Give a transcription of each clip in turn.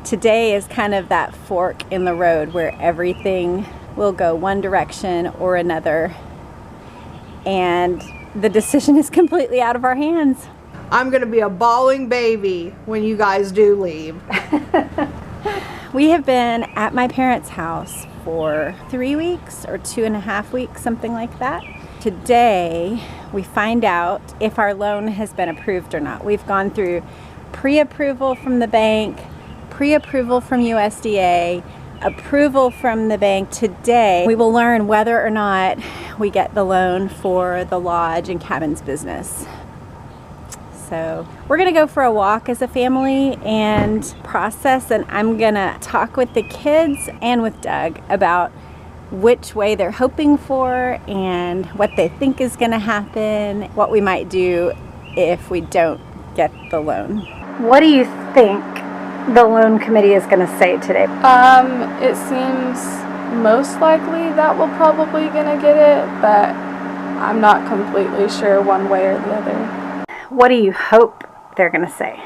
today is kind of that fork in the road where everything will go one direction or another, and the decision is completely out of our hands. I'm gonna be a bawling baby when you guys do leave. We have been at my parents' house for 3 weeks or 2.5 weeks, something like that. Today, we find out if our loan has been approved or not. We've gone through pre-approval from the bank, pre-approval from USDA, approval from the bank. Today, we will learn whether or not we get the loan for the lodge and cabins business. So we're gonna go for a walk as a family and process, and I'm gonna talk with the kids and with Doug about which way they're hoping for and what they think is gonna happen, what we might do if we don't get the loan. What do you think the loan committee is gonna say today? It seems most likely that we're probably gonna get it, but I'm not completely sure one way or the other. What do you hope they're gonna say?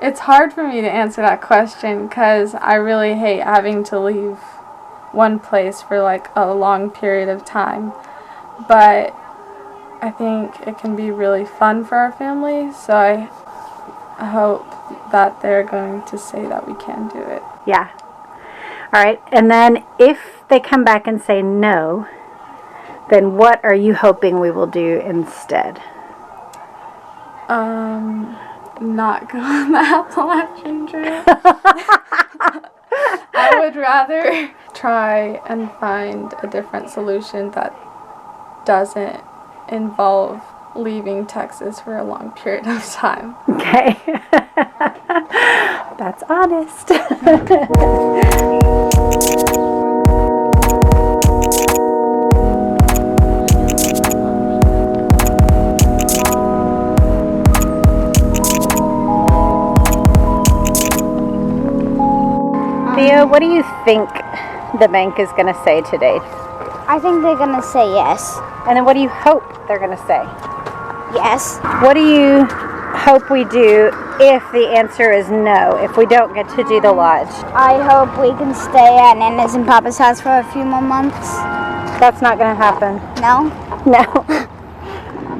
It's hard for me to answer that question because I really hate having to leave one place for like a long period of time. But I think it can be really fun for our family, so I hope that they're going to say that we can do it. Yeah. All right. And then if they come back and say no, then what are you hoping we will do instead? Not go on the Appalachian Trail. I would rather try and find a different solution that doesn't involve leaving Texas for a long period of time. Okay. That's honest. Theo, what do you think the bank is going to say today? I think they're gonna say yes. And then what do you hope they're going to say? Yes. What do you hope we do if the answer is no, if we don't get to do the lodge? I hope we can stay at Nana's and Papa's house for a few more months. That's not going to happen. No? No.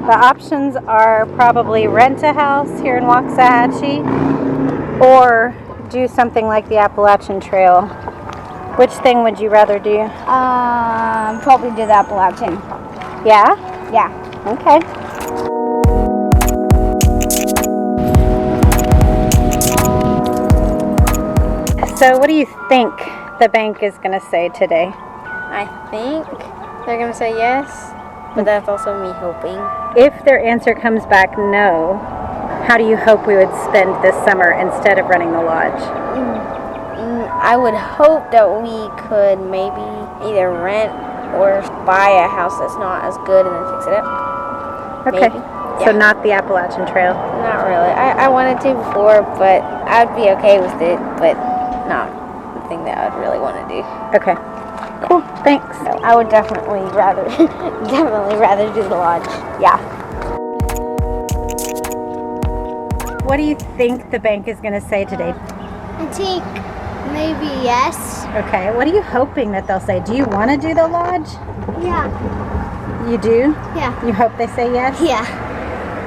The options are probably rent a house here in Waxahachie or do something like the Appalachian Trail. Which thing would you rather do? Probably do the Appalachian. Yeah? Yeah. Okay. So what do you think the bank is going to say today? I think they're going to say yes, but that's also me hoping. If their answer comes back no, how do you hope we would spend this summer instead of running the lodge? I would hope that we could maybe either rent or buy a house that's not as good and then fix it up. Okay. Maybe. So Yeah. not the Appalachian Trail. Not really. I wanted to before, but I'd be okay with it, but not the thing that I'd really want to do. Okay. Cool. Thanks. So I would definitely rather do the lodge. Yeah. What do you think the bank is going to say today? I think maybe yes. Okay. What are you hoping that they'll say? Do you want to do the lodge? Yeah. You do? Yeah. You hope they say yes? Yeah.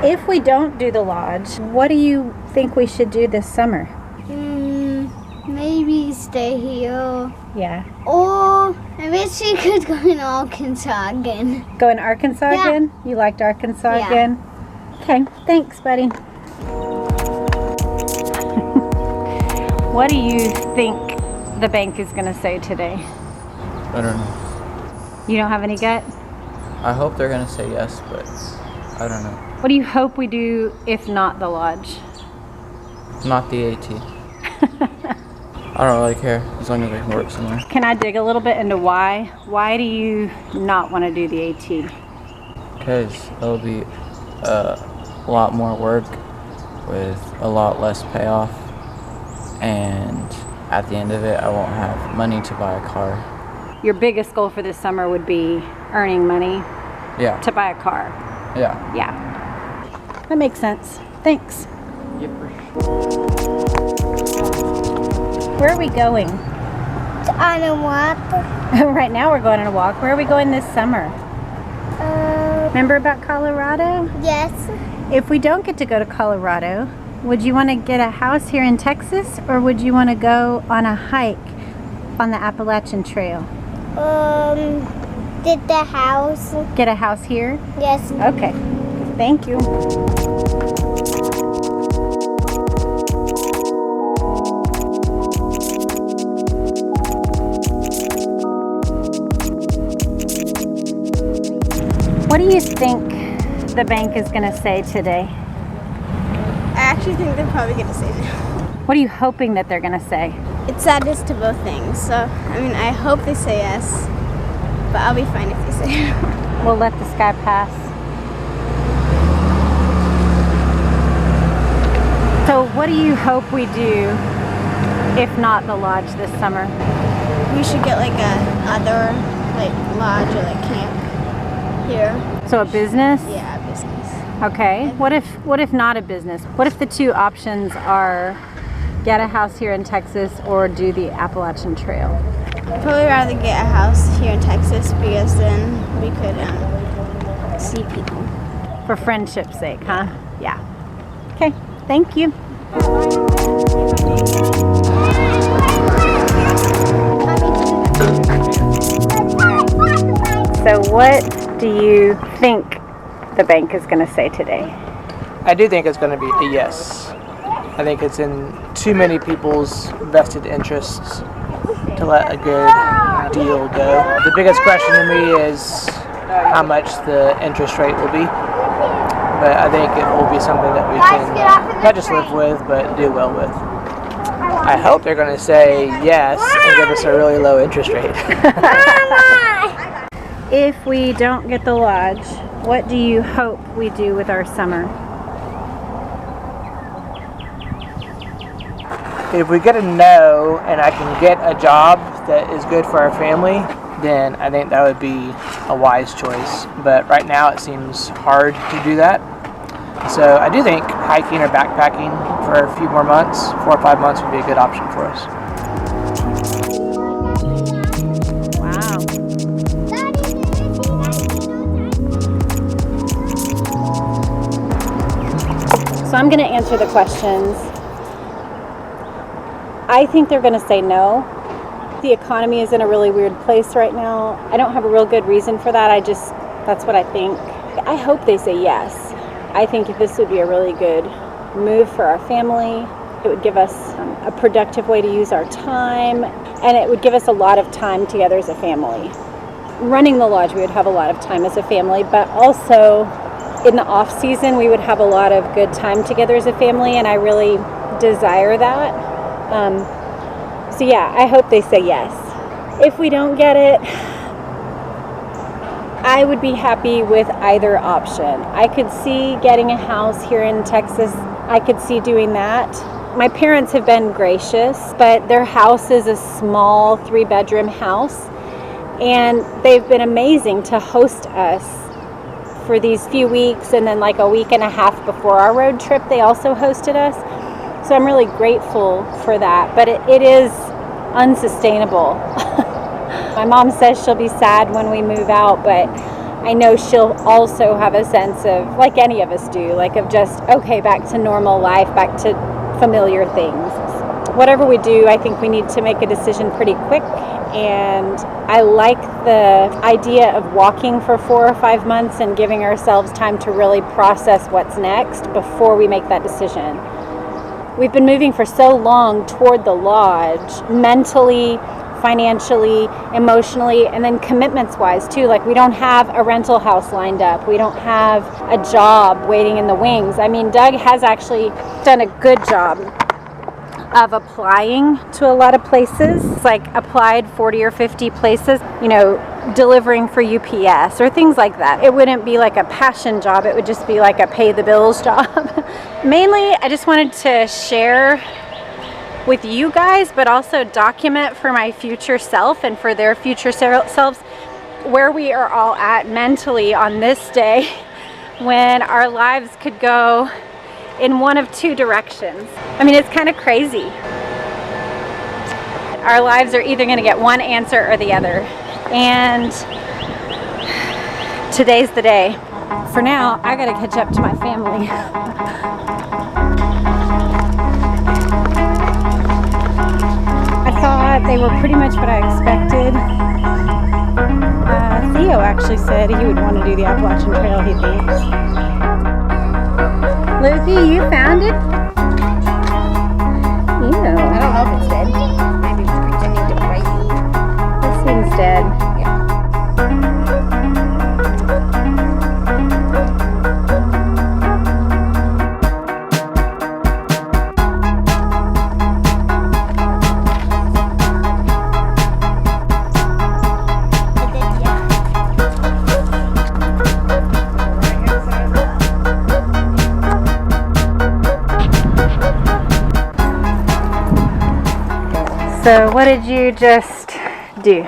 If we don't do the lodge, what do you think we should do this summer? Maybe stay here. Yeah. Or I wish we could go in Arkansas again. Go in Arkansas Yeah. again? You liked Arkansas Yeah. again? Okay. Thanks, buddy. What do you think the bank is going to say today? I don't know. You don't have any gut? I hope they're gonna say yes, but I don't know. What do you hope we do if not the lodge? Not the AT. I don't really care as long as I can work somewhere. Can I dig a little bit into why? Why do you not want to do the AT? Because it'll be a lot more work with a lot less payoff, and at the end of it I won't have money to buy a car. Your biggest goal for this summer would be earning money Yeah. to buy a car. Yeah. Yeah. That makes sense. Thanks. Yeah, for sure. Where are we going? On a walk. Right now we're going on a walk. Where are we going this summer? Remember about Colorado? Yes. If we don't get to go to Colorado, would you want to get a house here in Texas, or would you want to go on a hike on the Appalachian Trail? Did the house? Get a house here? Yes. Okay. Thank you. What do you think the bank is going to say today? I actually think they're probably going to say no. What are you hoping that they're going to say? It's sadness to both things. So, I mean, I hope they say yes, but I'll be fine if they say no. We'll let this guy pass. So what do you hope we do if not the lodge this summer? We should get like a other like lodge or like camp here. So a business? Yeah, business. Okay. What if not a business? What if the two options are get a house here in Texas or do the Appalachian Trail? I'd probably rather get a house here in Texas because then we could see people. For friendship's sake, huh? Yeah. Okay. Thank you. So what do you think the bank is going to say today? I do think it's going to be a yes. I think it's in too many people's vested interests to let a good deal go. The biggest question to me is how much the interest rate will be. But I think it will be something that we can not just live with, but do well with. I hope they're going to say yes and give us a really low interest rate. If we don't get the lodge, what do you hope we do with our summer? If we get a no and I can get a job that is good for our family, then I think that would be a wise choice. But right now it seems hard to do that. So I do think hiking or backpacking for a few more months, 4 or 5 months, would be a good option for us. Wow. So I'm going to answer the questions. I think they're going to say no. The economy is in a really weird place right now. I don't have a real good reason for that. That's what I think. I hope they say yes. I think this would be a really good move for our family. It would give us a productive way to use our time, and it would give us a lot of time together as a family. Running the lodge, we would have a lot of time as a family, but also in the off season, we would have a lot of good time together as a family, and I really desire that. So yeah, I hope they say yes. If we don't get it, I would be happy with either option. I could see getting a house here in Texas. I could see doing that. My parents have been gracious, but their house is a small 3-bedroom house, and they've been amazing to host us for these few weeks, and then like a week and a half before our road trip, they also hosted us. So I'm really grateful for that, but it is unsustainable. My mom says she'll be sad when we move out, but I know she'll also have a sense of, like any of us do, like of just, okay, back to normal life, back to familiar things. Whatever we do, I think we need to make a decision pretty quick, and I like the idea of walking for 4 or 5 months and giving ourselves time to really process what's next before we make that decision. We've been moving for so long toward the lodge, mentally, financially, emotionally, and then commitments-wise too. Like, we don't have a rental house lined up. We don't have a job waiting in the wings. I mean, Doug has actually done a good job of applying to a lot of places. It's like applied 40 or 50 places, delivering for UPS or things like that. It wouldn't be like a passion job. It would just be like a pay the bills job. Mainly, I just wanted to share with you guys, but also document for my future self and for their future selves where we are all at mentally on this day when our lives could go in one of two directions. I mean, it's kind of crazy. Our lives are either going to get one answer or the other. And today's the day. For now, I got to catch up to my family. I thought they were pretty much what I expected. Theo actually said he would want to do the Appalachian Trail, he thinks. Lukey, you found it? Ew. I don't know if it's dead. Maybe it's pretending to bite me. This thing's dead. So what did you just do?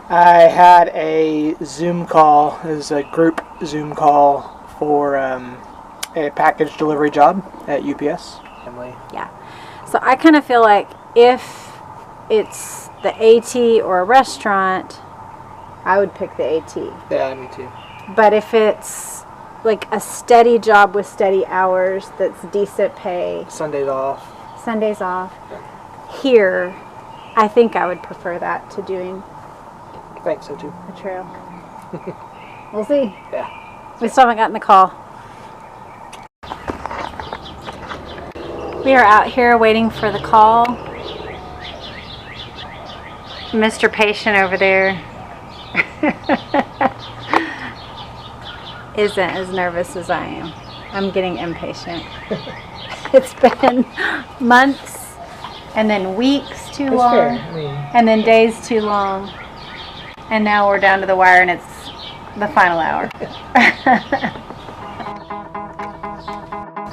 I had a Zoom call. It was a group Zoom call for a package delivery job at UPS. Family. Yeah. So I kind of feel like if it's the AT or a restaurant, I would pick the AT. Yeah, me too. But if it's like a steady job with steady hours that's decent pay, Sundays off. Sundays off, here, I think I would prefer that to doing I think so too. a trail. We'll see. Yeah. We still haven't gotten the call. We are out here waiting for the call. Mr. Patient over there isn't as nervous as I am. I'm getting impatient. It's been months and then weeks too long, fair. I mean, and then days too long, and now we're down to the wire and it's the final hour.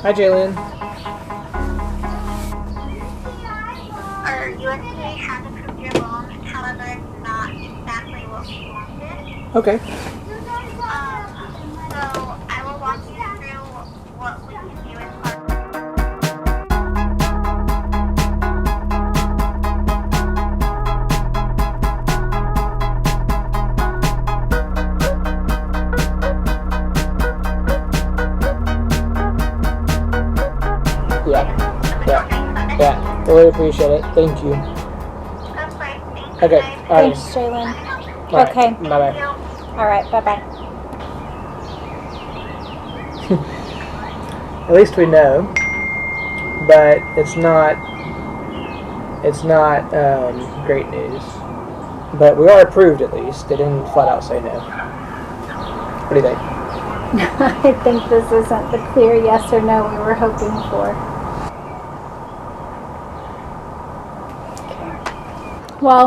Hi, Jalen. Our USDA has approved your loan, however, it's not exactly what we wanted. Okay. So I will walk you through what we can do as part Yeah. Really appreciate it. Thank you. of course. Thanks. Okay. All right. Thanks, Jalen. All right. Okay. Bye bye. All right, bye-bye. At least we know, but it's not great news. But we are approved at least. They didn't flat out say no. What do you think? I think this isn't the clear yes or no we were hoping for. Okay. Well,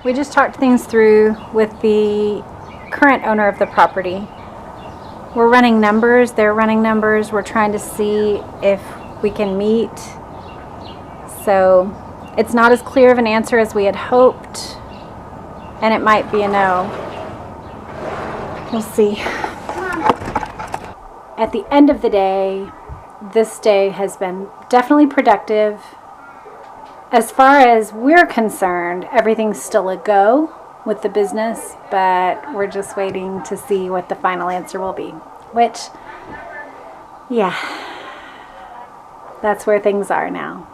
we just talked things through with the current owner of the property. We're running numbers, they're running numbers. We're trying to see if we can meet. So it's not as clear of an answer as we had hoped, and it might be a no. We'll see. At the end of the day, this day has been definitely productive. As far as we're concerned, everything's still a go with the business, but we're just waiting to see what the final answer will be. Which, yeah, that's where things are now.